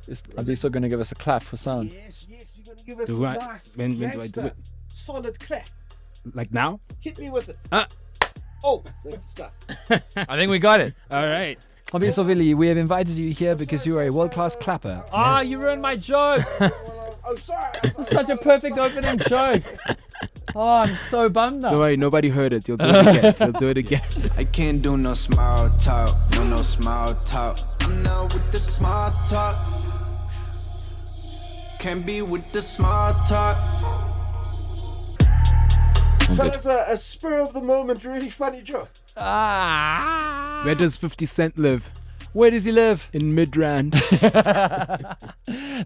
Is Xabiso going to give us a clap for sound? Yes, you're going to give us Do a I? nice When do I do gangster, it? solid clap. Like now? Hit me with it. Ah. Oh, that's the stuff. I think we got it. All right. Xabiso Vili, we have invited you here because you are a world-class clapper. Ah, you ruined my joke. Oh, sorry. Such a perfect opening joke. Oh, I'm so bummed Don't now. worry, nobody heard it. You'll do it again. You'll do it again. I can't do no small talk, no small talk. I'm not with the small talk. Can't be with the small talk. Tell us a spur of the moment, really funny joke. Ah. Where does 50 Cent live? Where does he live? In Midrand.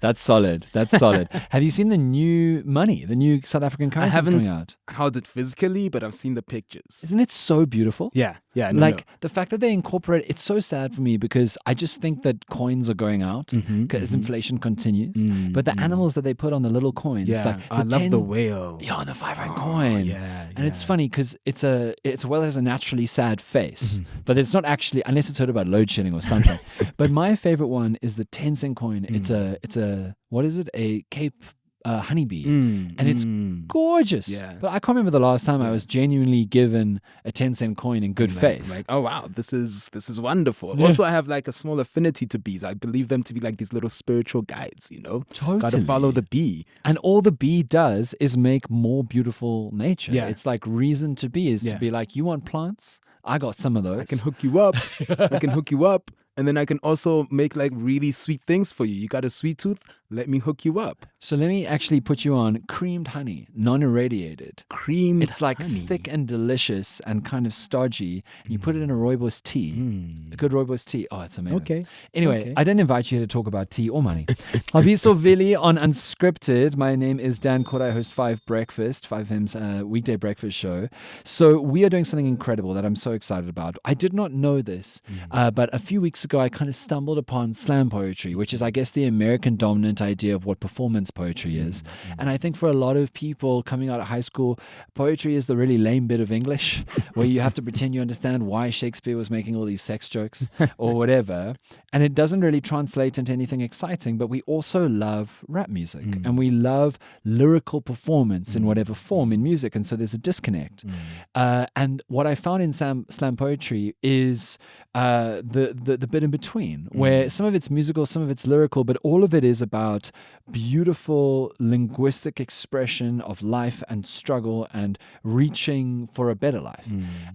That's solid. That's solid. Have you seen the new money, the new South African I currency that's haven't coming out? held it physically, but I've seen the pictures. Isn't it so beautiful? Yeah. Like the fact that they incorporate it's so sad for me because I just think that coins are going out because inflation continues. But the animals that they put on the little coins, Yeah, like I the love 10 the whale. Yeah, on the 5 rand coin. yeah, And it's funny because it's a whale has a naturally sad face, but it's not actually unless it's heard about load shedding or something. But my favorite one is the 10-cent coin. It's a what is it? A Cape honeybee, and it's gorgeous. Yeah. But I can't remember the last time I was genuinely given a 10-cent coin in good faith. Like, oh wow, this is wonderful. Also, I have like a small affinity to bees. I believe them to be like these little spiritual guides, you know? Gotta Totally. follow the bee. And all the bee does is make more beautiful nature. Yeah. It's like reason to be is to Yeah. be like, you want plants? I got some of those. I can hook you up. I can hook you up. And then I can also make like really sweet things for you. You got a sweet tooth? Let me hook you up. So let me actually put you on creamed honey, non-irradiated. Creamed It's like honey. thick and delicious and kind of stodgy. And you put it in a rooibos tea, a good rooibos tea. Oh, it's amazing. Okay. Anyway, Okay. I didn't invite you here to talk about tea or money. Xabiso Vili on Unscripted. My name is Dan Court. I host 5 Fm's weekday breakfast show. So we are doing something incredible that I'm so excited about. I did not know this, but a few weeks ago I kind of stumbled upon slam poetry, which is, I guess, the American dominant idea of what performance poetry is. And I think for a lot of people coming out of high school, poetry is the really lame bit of English where you have to pretend you understand why Shakespeare was making all these sex jokes or whatever. And it doesn't really translate into anything exciting, but we also love rap music and we love lyrical performance in whatever form in music. And so there's a disconnect. And what I found in slam poetry is the bit in between, where some of it's musical, some of it's lyrical, but all of it is about beautiful linguistic expression of life and struggle and reaching for a better life.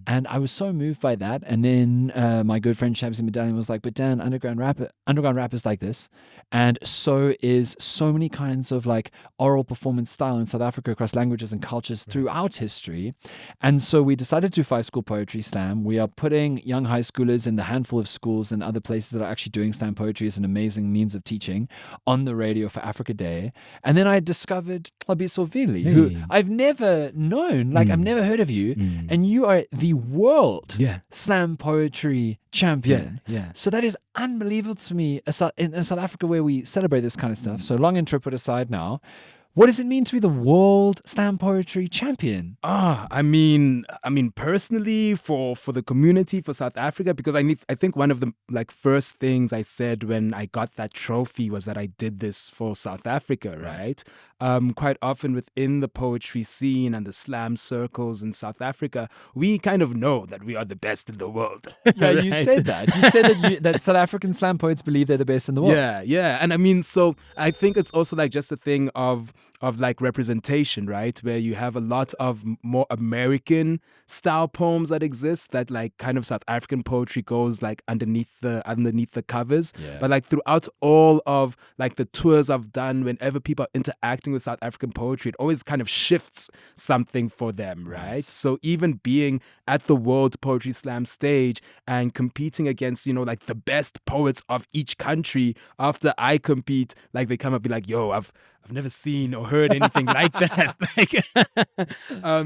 And I was so moved by that. And then my good friend Xabiso Vili was like, but Dan, underground rap is like this. And so is so many kinds of like oral performance style in South Africa across languages and cultures throughout history. And so we decided to do 5 school poetry slam. We are putting young high schoolers in the handful of schools and other places that are actually doing slam poetry as an amazing means of teaching on the radio for Africa Day. And then I discovered Xabiso Vili, who I've never known, like I've never heard of you. And you are the world slam poetry champion. Yeah. So that is unbelievable to me in South Africa where we celebrate this kind of stuff. So long intro put aside now. What does it mean to be the world slam poetry champion? I mean, personally, for the community, for South Africa, because I think one of the like first things I said when I got that trophy was that I did this for South Africa, right? Quite often within the poetry scene and the slam circles in South Africa, we kind of know that we are the best in the world. Yeah, you right? said that. You said that South African slam poets believe they're the best in the world. Yeah. And I mean, so I think it's also like just a thing of like representation, right? Where you have a lot of more American style poems that exist that like kind of South African poetry goes like underneath the covers. Yeah. But like throughout all of like the tours I've done, whenever people are interacting with South African poetry, it always kind of shifts something for them, right? So even being at the World Poetry Slam stage and competing against, you know, like the best poets of each country, after I compete, like they come up and be like, yo, I've I've never seen or heard anything like that.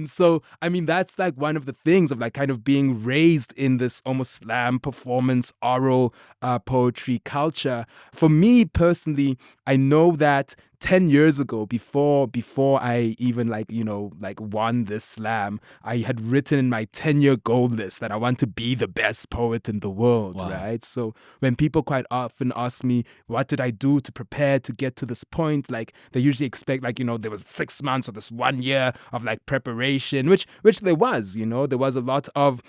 So I mean, that's like one of the things of like kind of being raised in this almost slam performance, oral poetry culture. For me personally, I know that 10 years ago, before I even won this slam, I had written in my 10-year goal list that I want to be the best poet in the world, Wow. right? So when people quite often ask me, what did I do to prepare to get to this point? Like they usually expect there was 6 months or this 1 year of like preparation, which there was, there was a lot of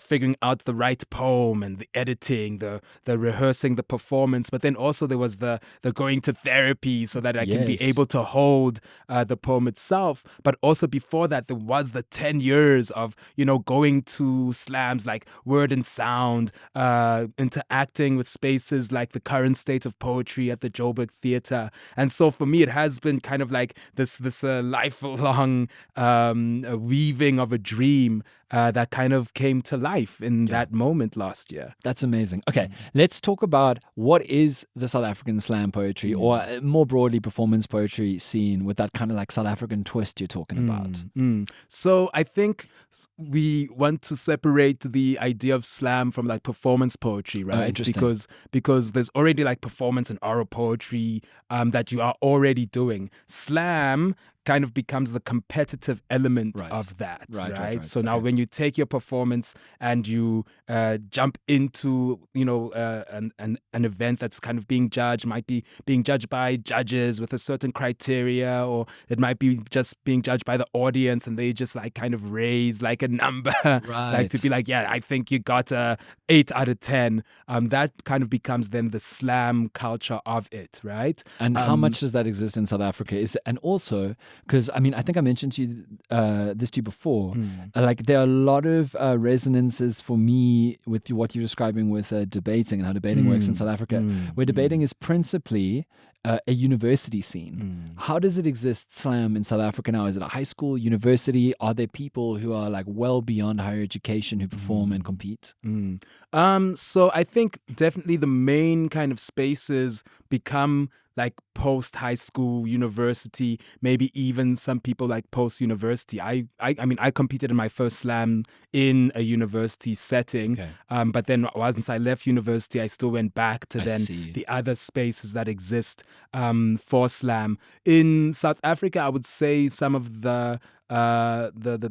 figuring out the right poem and the editing, the rehearsing the performance, but then also there was the going to therapy so that I can be Yes. able to hold the poem itself. But also before that, there was the 10 years of going to slams like Word and Sound, interacting with spaces like the Current State of Poetry at the Joburg Theatre. And so for me, it has been kind of like this lifelong weaving of a dream that kind of came to life in that moment last year. That's amazing. Okay, let's talk about what is the South African slam poetry or more broadly performance poetry scene with that kind of like South African twist you're talking about. So I think we want to separate the idea of slam from like performance poetry, right? Interesting. Because there's already like performance and oral poetry that you are already doing. Slam kind of becomes the competitive element of that, right? So now when you take your performance and you jump into, an event that's kind of being judged, might be being judged by judges with a certain criteria, or it might be just being judged by the audience and they just like kind of raise like a number, like to be like, yeah, I think you got a 8 out of 10. That kind of becomes then the slam culture of it, right? And how much does that exist in South Africa? And also, because I mean, I think I mentioned to you this to you before. Like there are a lot of resonances for me with what you're describing with debating and how debating works in South Africa, where debating is principally a university scene. How does it exist, slam, in South Africa now? Is it a high school, university? Are there people who are like well beyond higher education who perform and compete? So I think definitely the main kind of spaces become like post high school, university, maybe even some people like post university. I mean, I competed in my first slam in a university setting, but then once I left university, I still went back to the other spaces that exist for slam. In South Africa, I would say some of the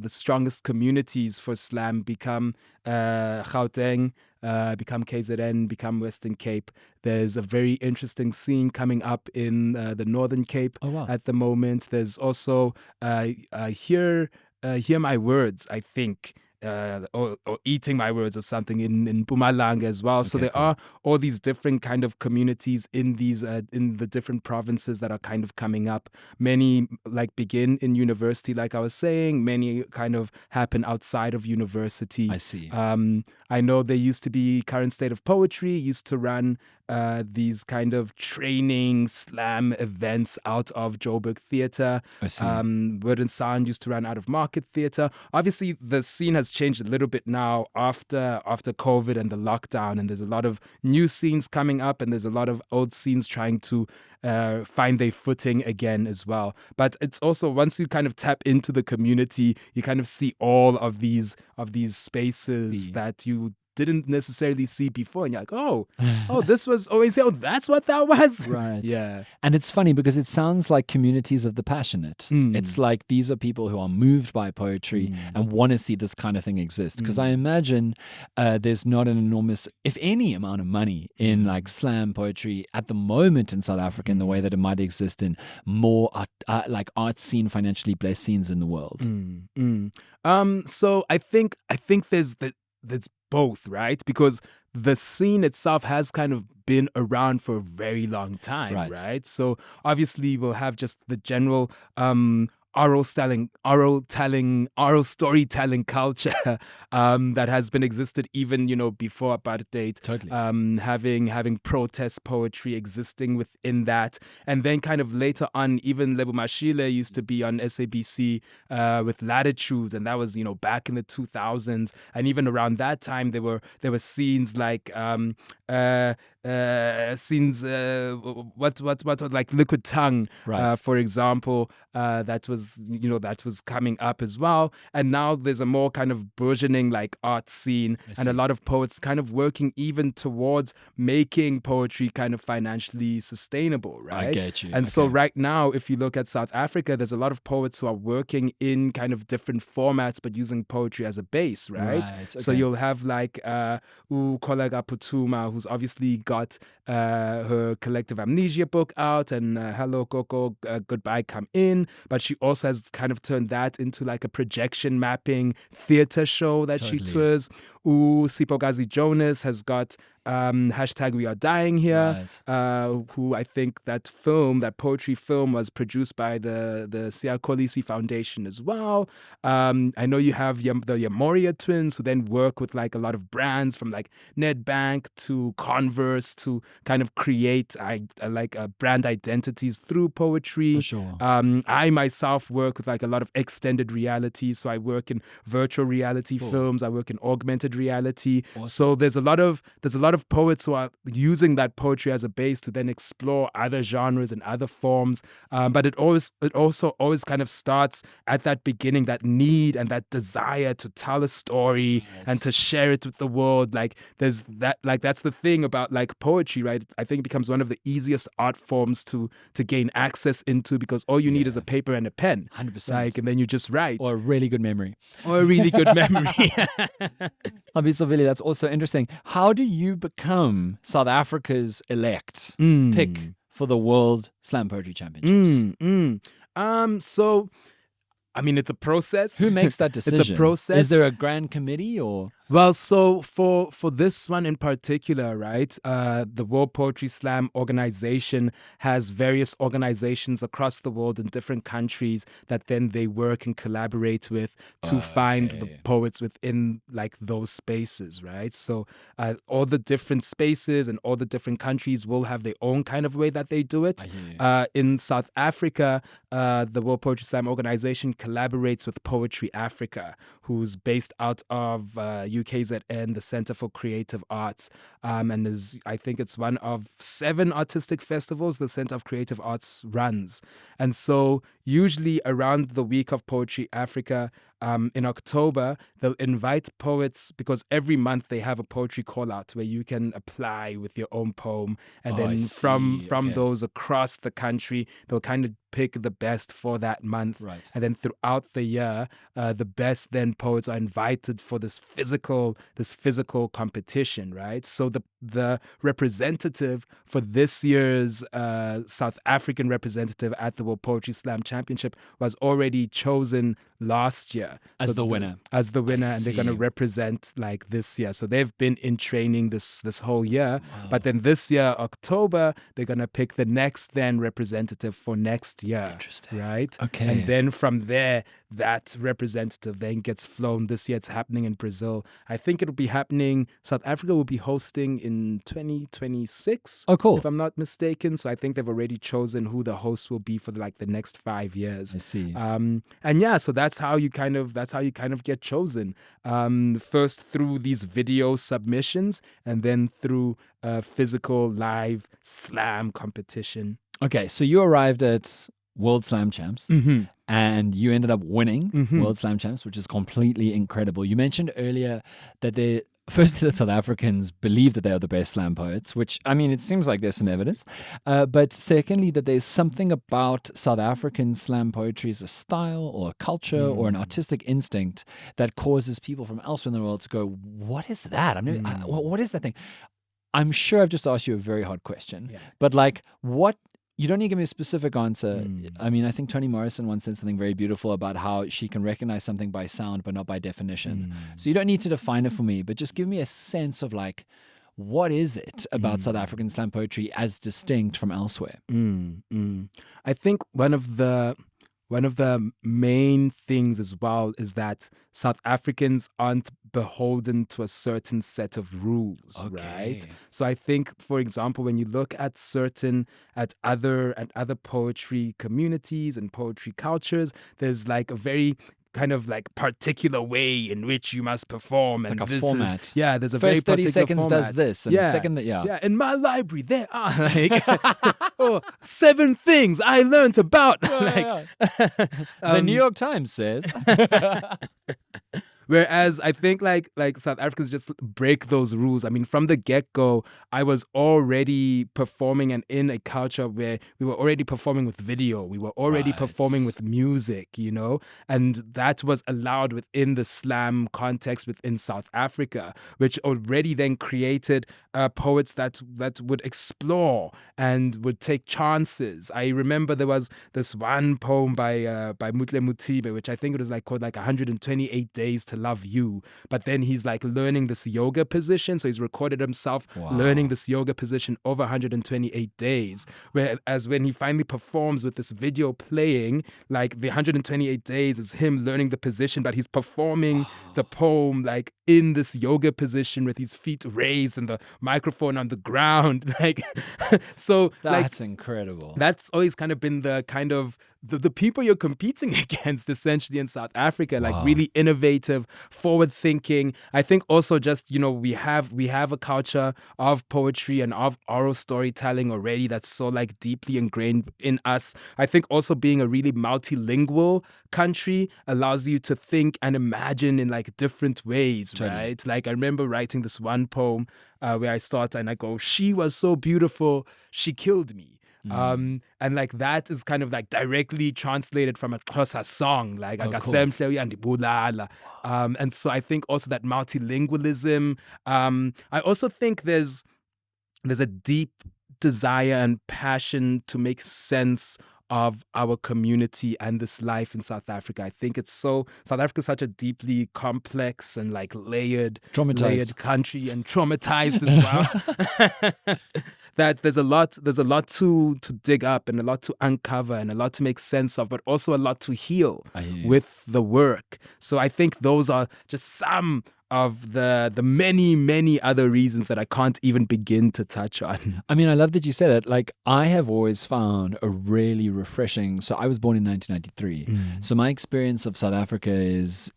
strongest communities for slam become Gauteng, become KZN, become Western Cape. There's a very interesting scene coming up in the Northern Cape at the moment. There's also Hear My Words, I think. Or Eating My Words or something in Mpumalanga as well. So there are all these different kind of communities in these in the different provinces that are kind of coming up. Many like begin in university, like I was saying. Many kind of happen outside of university. I see. I know there used to be Current State of Poetry, used to run these kind of training slam events out of Joburg Theatre. I see. Word and Sound used to run out of Market Theatre. Obviously, the scene has changed a little bit now after COVID and the lockdown, and there's a lot of new scenes coming up, and there's a lot of old scenes trying to find their footing again as well. But it's also, once you kind of tap into the community, you kind of see all of these spaces that you didn't necessarily see before, and you're like, oh, this was always here. Oh, that's what that was. Right. Yeah. And it's funny because it sounds like communities of the passionate. It's like these are people who are moved by poetry and want to see this kind of thing exist. Because I imagine there's not an enormous, if any, amount of money in like slam poetry at the moment in South Africa in the way that it might exist in more like art scene, financially blessed scenes in the world. So I think there's both, right? Because the scene itself has kind of been around for a very long time, right? So obviously we'll have just the general oral storytelling culture that has been existed even before apartheid. Totally. Having protest poetry existing within that, and then kind of later on, even Lebo Mashile used to be on SABC with Latitudes, and that was back in the 2000s, and even around that time there were scenes like scenes, what like Liquid Tongue, Right. for example, that was coming up as well. And now there's a more kind of burgeoning like art scene, and a see. lot of poets kind of working even towards making poetry kind of financially sustainable, right? get you. And so Okay. right now, if you look at South Africa, there's a lot of poets who are working in kind of different formats, but using poetry as a base, right? Right, So okay. you'll have like Kolega Putuma, who's obviously got her Collective Amnesia book out, and Hello Coco, Goodbye Come In. But she also has kind of turned that into like a projection mapping theater show that she Totally. tours. Sipogazi Jonas has got hashtag We Are Dying Here, who I think that poetry film was produced by the Siya Kolisi Foundation as well. I know you have the Yamoria twins, who then work with like a lot of brands from like Nedbank to Converse to kind of create brand identities through poetry. For sure. I myself work with like a lot of extended reality, so I work in virtual reality films. I work in augmented reality. Awesome. So there's a lot of poets who are using that poetry as a base to then explore other genres and other forms. But it also always kind of starts at that beginning, that need and that desire to tell a story and to share it with the world. Like there's that, like that's the thing about like poetry, right? I think it becomes one of the easiest art forms to gain access into, because all you need is a paper and a pen. 100%. Like, and then you just write. Or a really good memory. Or a really good memory. Xabiso Vili, that's also interesting. How do you become South Africa's elect Mm. pick for the World Slam Poetry Championships? So, I mean, it's a process. Who makes that decision? It's a process. Is there a grand committee or? Well, so for this one in particular, right, the World Poetry Slam organization has various organizations across the world in different countries that then they work and collaborate with to find the poets within like those spaces, right? So all the different spaces and all the different countries will have their own kind of way that they do it. In South Africa, the World Poetry Slam organization collaborates with Poetry Africa, who's based out of UKZN, the Center for Creative Arts, and I think it's one of 7 artistic festivals the Center of Creative Arts runs. And so usually around the week of Poetry Africa, in October, they'll invite poets, because every month they have a poetry call out where you can apply with your own poem. And then from those across the country, they'll kind of pick the best for that month. Right. And then throughout the year, the best then poets are invited for this physical competition, right? So the representative for this year's South African representative at the World Poetry Slam Championship was already chosen last year. As the winner. As the winner, and they're going to see. represent like this year. So they've been in training this whole year. But then this year, October, they're going to pick the next then representative for next year. Interesting. Right? Okay. And then from there, that representative then gets flown. This year it's happening in Brazil. I think it'll be happening, South Africa will be hosting in 2026. Oh, cool. If I'm not mistaken. So I think they've already chosen who the host will be for like the next 5 years. I see. And yeah, so that's how you kind of get chosen. First through these video submissions, and then through physical live slam competition. Okay, so you arrived at World Slam Champs and you ended up winning World Slam Champs, which is completely incredible. You mentioned earlier that firstly, that South Africans believe that they are the best slam poets, which, I mean, it seems like there's some evidence. But secondly, that there's something about South African slam poetry as a style or a culture or an artistic instinct that causes people from elsewhere in the world to go, what is that? What is that thing? I'm sure I've just asked you a very hard question, but like, what? You don't need to give me a specific answer. I mean, I think Toni Morrison once said something very beautiful about how she can recognize something by sound, but not by definition. So you don't need to define it for me, but just give me a sense of like, what is it about South African slam poetry as distinct from elsewhere? I think one of the main things as well is that South Africans aren't beholden to a certain set of rules, right? So I think, for example, when you look at other poetry communities and poetry cultures, there's like a very kind of like particular way in which you must perform. It's and like a this format. Is, yeah, there's a First very 30 particular seconds format. does this, and second that, Yeah, in my library there are like 7 things I learned about. The New York Times says. Whereas I think like South Africans just break those rules. I mean, from the get-go, I was already performing and in a culture where we were already performing with video. We were already performing with music, you know? And that was allowed within the slam context within South Africa, which already then created poets that would explore and would take chances. I remember there was this one poem by Mutle Mutibe, which I think it was like called like 128 Days to Love You. But then he's like learning this yoga position. So he's recorded himself learning this yoga position over 128 days. Whereas when he finally performs with this video playing, like the 128 days is him learning the position, but he's performing the poem like in this yoga position with his feet raised and the microphone on the ground. Like, so that's incredible. That's always kind of been the kind of the people you're competing against essentially in South Africa, like really innovative, forward thinking. I think also just, you know, we have a culture of poetry and of oral storytelling already that's so like deeply ingrained in us. I think also being a really multilingual country allows you to think and imagine in like different ways, right? Like I remember writing this one poem where I start and I go, she was so beautiful, she killed me. And like that is kind of like directly translated from a Xhosa song, like Agasemhle uyandibulala. And so I think also that multilingualism. I also think there's a deep desire and passion to make sense of our community and this life in South Africa. I think South Africa is such a deeply complex and like layered country and traumatized as well. That there's a lot to dig up and a lot to uncover and a lot to make sense of, but also a lot to heal with the work. So I think those are just some of the many, many other reasons that I can't even begin to touch on. I mean, I love that you say that. Like, I have always found a really refreshing... So I was born in 1993. So my experience of South Africa is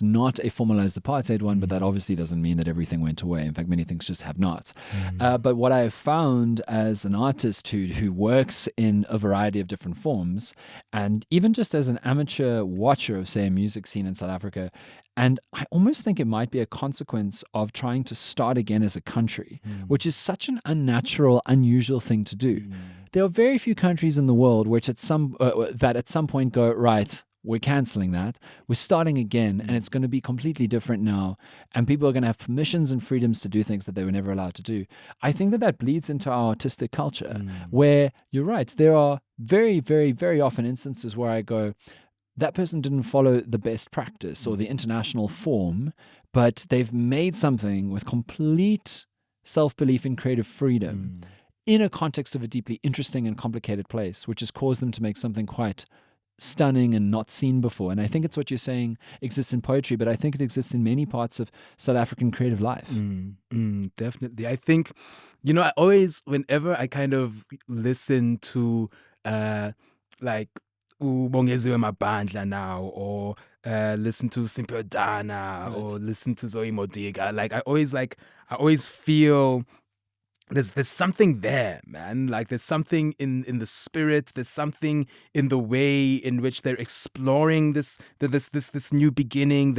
not a formalized apartheid one, but that obviously doesn't mean that everything went away. In fact, many things just have not. But what I have found as an artist who works in a variety of different forms, and even just as an amateur watcher of, say, a music scene in South Africa, and I almost think it might be a consequence of trying to start again as a country, which is such an unnatural, unusual thing to do. There are very few countries in the world which at some point go, right, we're canceling that. We're starting again, and it's going to be completely different now. And people are going to have permissions and freedoms to do things that they were never allowed to do. I think that bleeds into our artistic culture, where you're right. There are very, very, very often instances where I go, that person didn't follow the best practice or the international form, but they've made something with complete self-belief and creative freedom in a context of a deeply interesting and complicated place, which has caused them to make something quite stunning and not seen before. And I think it's what you're saying exists in poetry, but I think it exists in many parts of South African creative life. Definitely. I think, you know, I always, whenever I kind of listen to like Ubongeziwe Mabandla now, or listen to Simple Dana, or listen to Zoe Modiga, I always feel there's something there, man. Like there's something in the spirit. There's something in the way in which they're exploring this new beginning.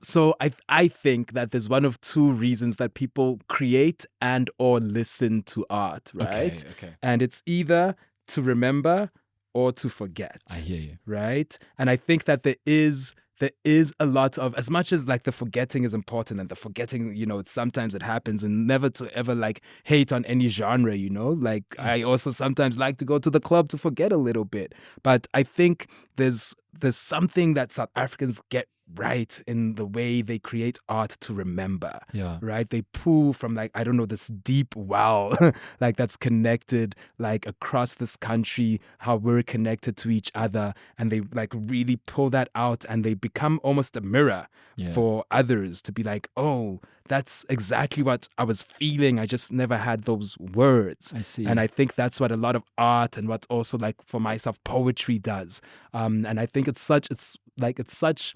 So I think that there's one of two reasons that people create and or listen to art, right? Okay. And it's either to remember or to forget. I hear you. Right? And I think that there is a lot of, as much as like the forgetting is important, and the forgetting, you know, sometimes it happens, and never to ever like hate on any genre, you know, like I also sometimes like to go to the club to forget a little bit. But I think there's something that South Africans get right in the way they create art to remember. Yeah. Right? They pull from like, I don't know, this deep well like that's connected like across this country, how we're connected to each other, and they like really pull that out, and they become almost a mirror for others to be like, oh, that's exactly what I was feeling. I just never had those words. I see. And I think that's what a lot of art and what also like for myself poetry does. And I think it's such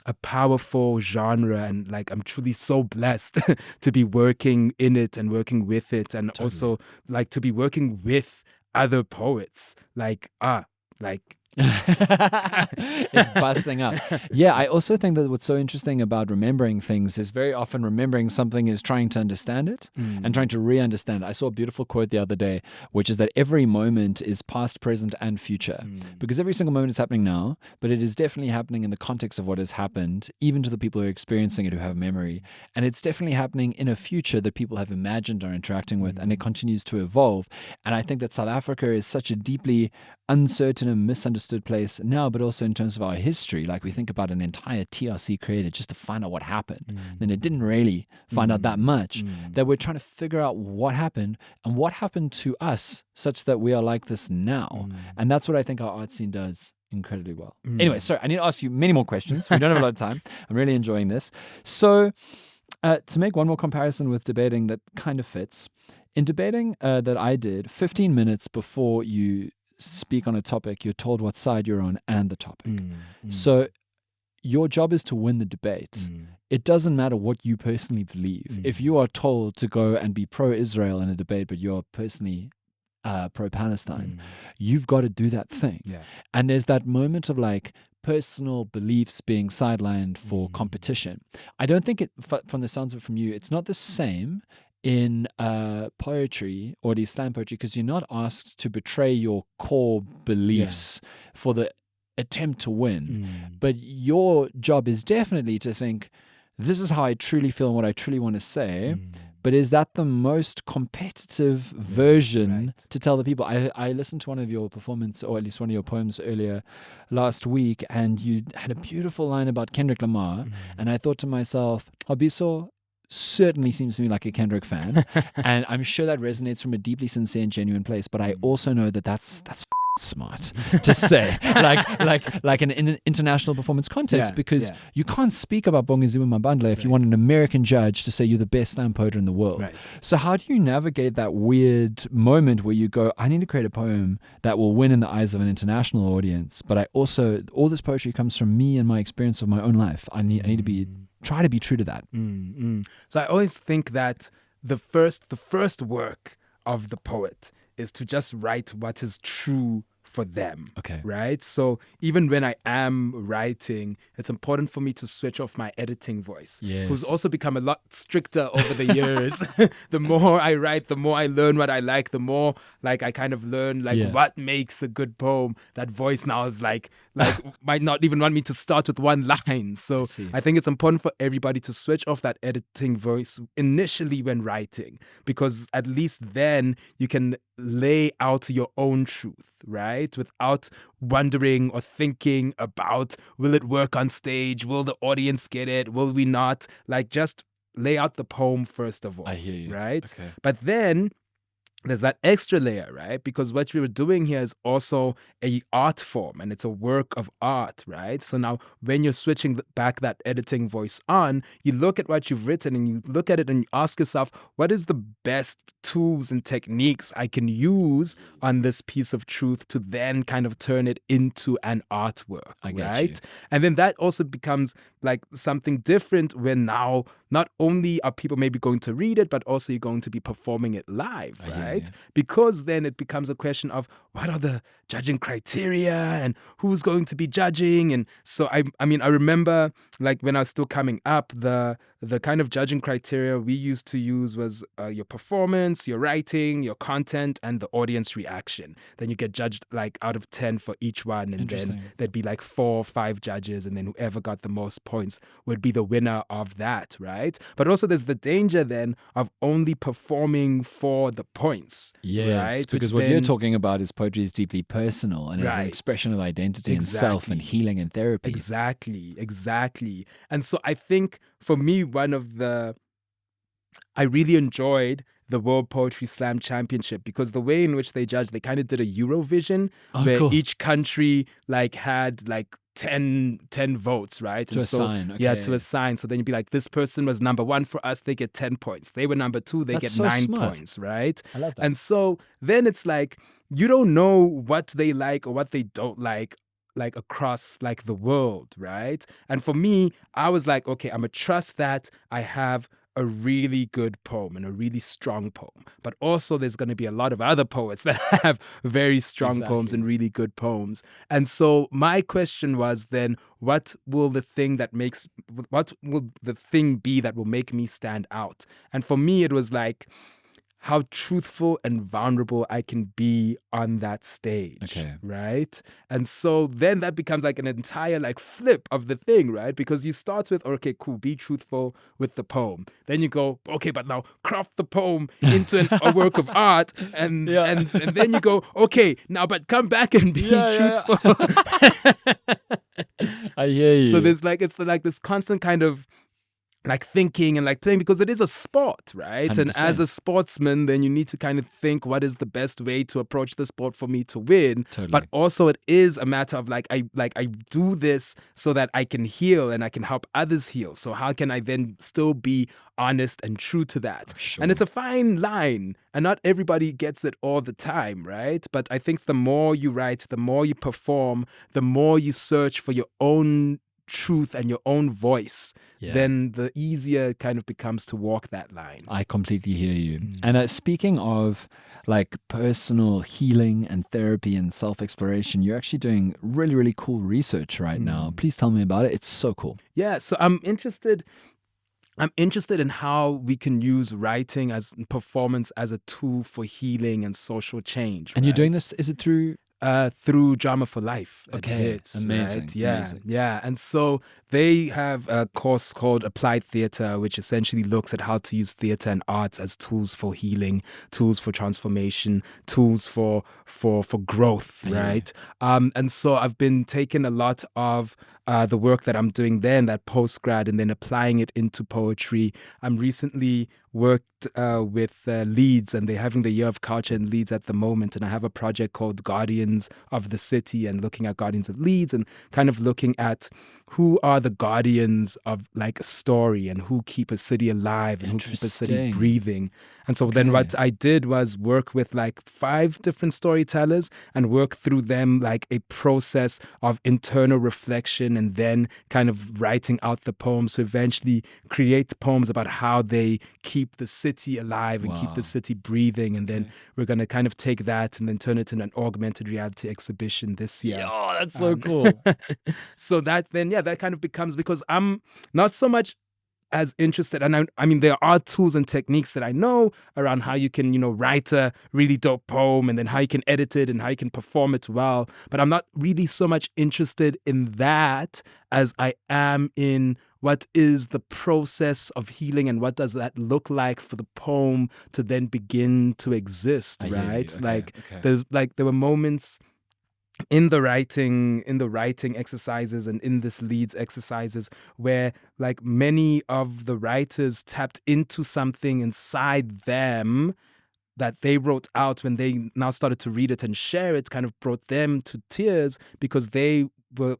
a powerful genre, and like I'm truly so blessed to be working in it and working with it, and also like to be working with other poets. It's busting up. Yeah, I also think that what's so interesting about remembering things is very often remembering something is trying to understand it and trying to re-understand it. I saw a beautiful quote the other day, which is that every moment is past, present, and future. Because every single moment is happening now, but it is definitely happening in the context of what has happened, even to the people who are experiencing it who have memory. And it's definitely happening in a future that people have imagined or interacting with, and it continues to evolve. And I think that South Africa is such a deeply uncertain and misunderstood place now, but also in terms of our history. Like we think about an entire TRC created just to find out what happened. Then it didn't really find out that much. That we're trying to figure out what happened and what happened to us such that we are like this now. And that's what I think our art scene does incredibly well. Anyway, sorry, I need to ask you many more questions. We don't have a lot of time. I'm really enjoying this. So to make one more comparison with debating that kind of fits, in debating that I did, 15 minutes before you speak on a topic, you're told what side you're on and the topic. So your job is to win the debate. It doesn't matter what you personally believe. If you are told to go and be pro-Israel in a debate, but you're personally pro-Palestine, you've got to do that thing. And there's that moment of like personal beliefs being sidelined for competition. I don't think it, from the sounds of it from you, it's not the same in poetry or the slam poetry, because you're not asked to betray your core beliefs for the attempt to win. But your job is definitely to think, this is how I truly feel and what I truly want to say. But is that the most competitive version to tell the people? I listened to one of your performance, or at least one of your poems earlier last week, and you had a beautiful line about Kendrick Lamar. And I thought to myself, Xabiso certainly seems to me like a Kendrick fan, and I'm sure that resonates from a deeply sincere and genuine place. But I also know that that's smart to say, like in an international performance context, because you can't speak about Bongiziwe Mabandla if you want an American judge to say you're the best slam poet in the world. So how do you navigate that weird moment where you go, I need to create a poem that will win in the eyes of an international audience, but I also, all this poetry comes from me and my experience of my own life. I need to try to be true to that. So I always think that the first work of the poet is to just write what is true for them. Right? So even when I am writing, it's important for me to switch off my editing voice, who's also become a lot stricter over the years. The more I write, the more I learn what I like, the more like I kind of learn what makes a good poem. That voice now is like might not even want me to start with one line. So I think it's important for everybody to switch off that editing voice initially when writing, because at least then you can lay out your own truth, right? Without wondering or thinking about, will it work on stage? Will the audience get it? Will we not? Like, just lay out the poem first of all. I hear you. Right? But then there's that extra layer, right? Because what we were doing here is also a art form, and it's a work of art, right? So now when you're switching back that editing voice on, you look at what you've written and you look at it and you ask yourself, what is the best tools and techniques I can use on this piece of truth to then kind of turn it into an artwork, right? And then that also becomes like something different when now not only are people maybe going to read it, but also you're going to be performing it live, right? Because then it becomes a question of what are the judging criteria and who's going to be judging. And so I mean, I remember like when I was still coming up, the kind of judging criteria we used to use was your performance, your writing, your content, and the audience reaction. Then you get judged like out of 10 for each one, and then there'd be like 4 or 5 judges, and then whoever got the most points would be the winner of that, right? But also there's the danger then of only performing for the points. Right? Because what you're talking about is poetry is deeply personal and is an expression of identity and self and healing and therapy. Exactly. And so I think for me, I really enjoyed the World Poetry Slam Championship, because the way in which they judged, they kind of did a Eurovision where cool. each country like had like 10 votes, right? To assign, Yeah, okay. to assign. So then you'd be like, this person was number 1 for us, they get 10 points. They were number 2, they That's get so 9 smart. points, right? I love that. And so then it's like, you don't know what they like or what they don't like across like the world, right? And for me, I was like, okay, I'm gonna trust that I have a really good poem and a really strong poem. But also there's going to be a lot of other poets that have very strong poems and really good poems. And so my question was then, what will the thing be that will make me stand out? And for me, it was like, how truthful and vulnerable I can be on that stage, right? And so then that becomes like an entire like flip of the thing, right? Because you start with, okay, cool, be truthful with the poem. Then you go, okay, but now craft the poem into a work of art, and then you go, okay, now but come back and be truthful. I hear you. So there's like, it's like this constant kind of like thinking and like playing, because it is a sport, right? 100%. And as a sportsman, then you need to kind of think, what is the best way to approach the sport for me to win? Totally. But also it is a matter of like I do this so that I can heal and I can help others heal. So how can I then still be honest and true to that? Sure. And it's a fine line, and not everybody gets it all the time, right? But I think the more you write, the more you perform, the more you search for your own truth and your own voice, then the easier it kind of becomes to walk that line. I completely hear you. And speaking of like personal healing and therapy and self-exploration, you're actually doing really, really cool research right now. Please tell me about it. It's so cool. Yeah, so I'm interested in how we can use writing as performance as a tool for healing and social change. And you're doing this, is it through? Through Drama for Life. Okay, amazing, Right? Yeah, amazing. yeah. And so they have a course called Applied Theatre, which essentially looks at how to use theatre and arts as tools for healing, tools for transformation, tools for growth, right? And so I've been taking a lot of the work that I'm doing there in that postgrad and then applying it into poetry. I'm recently worked with Leeds, and they're having the Year of Culture in Leeds at the moment. And I have a project called Guardians of the City, and looking at Guardians of Leeds and kind of looking at who are the guardians of like a story and who keep a city alive and who keep a city breathing. And so then what I did was work with like 5 different storytellers and work through them like a process of internal reflection, and then kind of writing out the poems to eventually create poems about how they keep the city alive and keep the city breathing. And then we're going to kind of take that and then turn it into an augmented reality exhibition this year. Oh, that's so cool. So that then, that kind of becomes, because I'm not so much as interested, and I mean there are tools and techniques that I know around how you can write a really dope poem, and then how you can edit it and how you can perform it well, but I'm not really so much interested in that as I am in what is the process of healing and what does that look like for the poem to then begin to exist, right? There were moments in the writing exercises and in this Leeds exercises where like many of the writers tapped into something inside them that they wrote out when they now started to read it and share it, kind of brought them to tears, because they were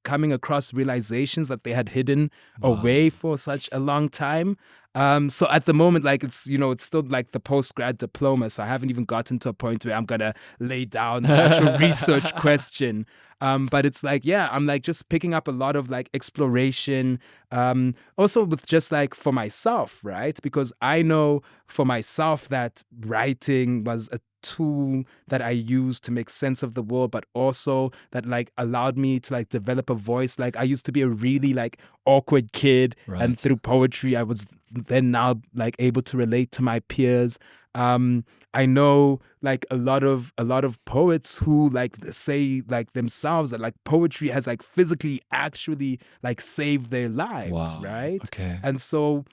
coming across realizations that they had hidden away for such a long time. So at the moment, like it's still like the post-grad diploma, so I haven't even gotten to a point where I'm gonna lay down the actual research question. But it's like, I'm like just picking up a lot of like exploration, also with just like for myself, right? Because I know for myself that writing was a tool that I used to make sense of the world, but also that like allowed me to like develop a voice. Like I used to be a really like awkward kid, and through poetry I was then now like able to relate to my peers. I know like a lot of poets who like say like themselves that like poetry has like physically actually like saved their lives, right? And so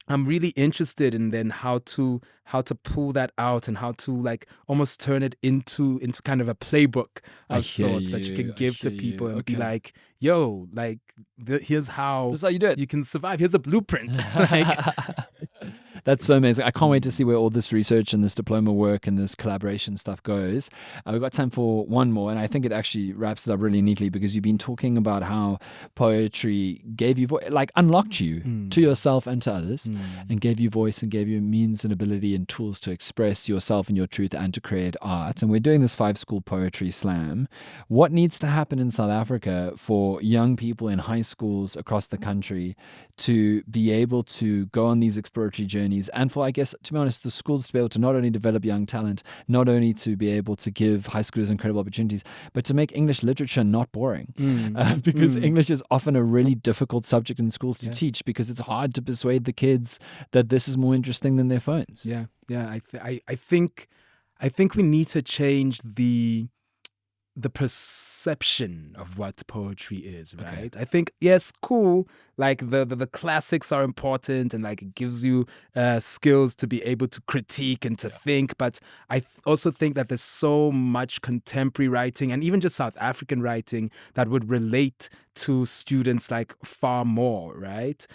I'm really interested in then how to pull that out and how to like almost turn it into kind of a playbook of sorts that you can give to people and be like, yo, like here's how you do it. You can survive. Here's a blueprint. Like, That's so amazing. I can't wait to see where all this research and this diploma work and this collaboration stuff goes. We've got time for one more, and I think it actually wraps it up really neatly because you've been talking about how poetry gave you unlocked you to yourself and to others, and gave you voice and gave you means and ability and tools to express yourself and your truth and to create art. And we're doing this 5-school poetry slam. What needs to happen in South Africa for young people in high schools across the country to be able to go on these exploratory journeys, and for, I guess, to be honest, the schools to be able to not only develop young talent, not only to be able to give high schoolers incredible opportunities, but to make English literature not boring? Because English is often a really difficult subject in schools to teach because it's hard to persuade the kids that this is more interesting than their phones. I think we need to change the perception of what poetry is, right? Okay. I think, yes, cool, like the classics are important and like it gives you skills to be able to critique and to think, but I also think that there's so much contemporary writing and even just South African writing that would relate to students like far more, right?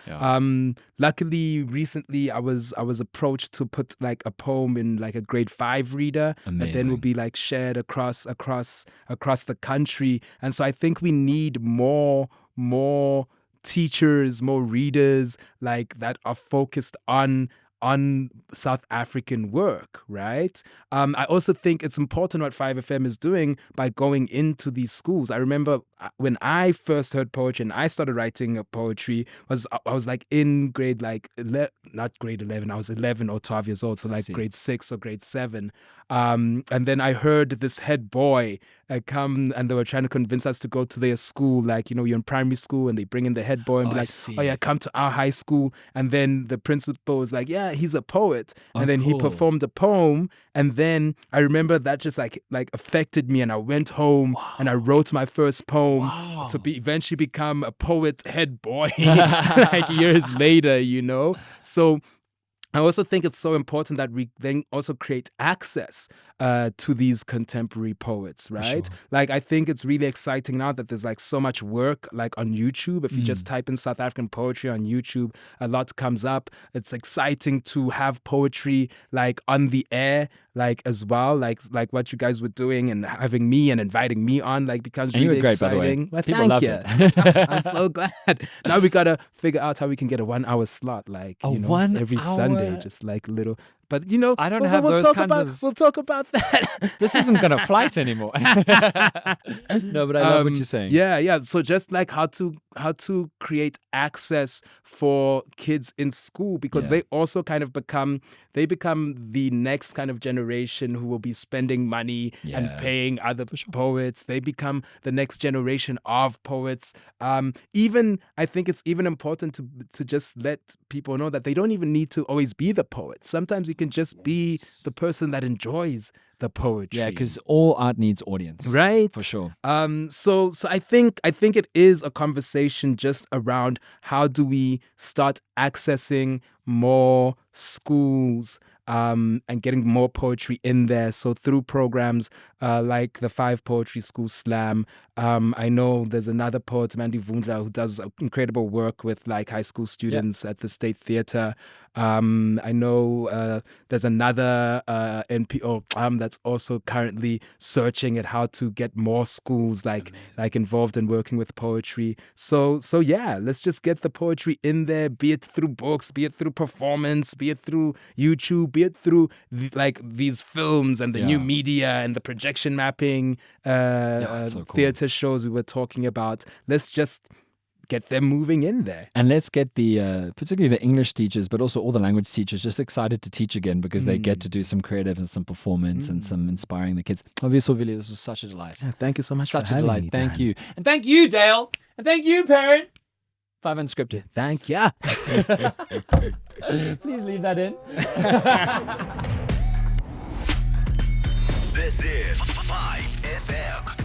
Luckily, recently I was approached to put like a poem in like a grade 5 reader. Amazing. That then will be like shared across the country. And so I think we need more teachers, more readers like that are focused on South African work, right? I also think it's important what 5FM is doing by going into these schools. I remember when I first heard poetry and I started writing poetry, I was like in grade not grade 11, I was 11 or 12 years old, so like grade 6 or grade 7. And then I heard this head boy come and they were trying to convince us to go to their school. Like, you're in primary school and they bring in the head boy and be like, oh yeah, come to our high school. And then the principal was like, yeah, he's a poet. And then he performed a poem. And then I remember that just like affected me. And I went home and I wrote my first poem to eventually become a poet head boy like years later, So I also think it's so important that we then also create access to these contemporary poets, right? Sure. Like, I think it's really exciting now that there's like so much work like on YouTube. If you just type in South African poetry on YouTube, a lot comes up. It's exciting to have poetry like on the air, like as well, like what you guys were doing and having me and inviting me on, like becomes and really exciting. By the way. People loved it. I'm so glad. Now we gotta figure out how we can get a 1-hour slot, like every Sunday, just like little. But I don't have those kinds of. We'll talk about that. This isn't gonna flight anymore. No, but I love what you're saying. Yeah. So just like how to create access for kids in school, because they also kind of become the next kind of generation who will be spending money and paying other poets. They become the next generation of poets. I think it's even important to just let people know that they don't even need to always be the poet. Sometimes you can just be the person that enjoys the poetry. Yeah, because all art needs audience, right? For sure. So I think it is a conversation just around how do we start accessing more schools and getting more poetry in there. So through programs like the 5 Poetry School Slam, I know there's another poet, Mandy Vundla, who does incredible work with like high school students at the State Theatre. I know there's another NPO that's also currently searching at how to get more schools like involved in working with poetry. So yeah, let's just get the poetry in there, be it through books, be it through performance, be it through YouTube, be it through like these films and the new media and the projection mapping so cool. Theatre shows we were talking about. Let's just get them moving in there. And let's get the, particularly the English teachers, but also all the language teachers just excited to teach again because they get to do some creative and some performance and some inspiring the kids. Xabiso Vili, this was such a delight. Yeah, thank you so much such for having delight. me, Thank Dan. you. And thank you, Dale. And thank you, Parent. 5 Unscripted. Thank you. Please leave that in. This is 5FM.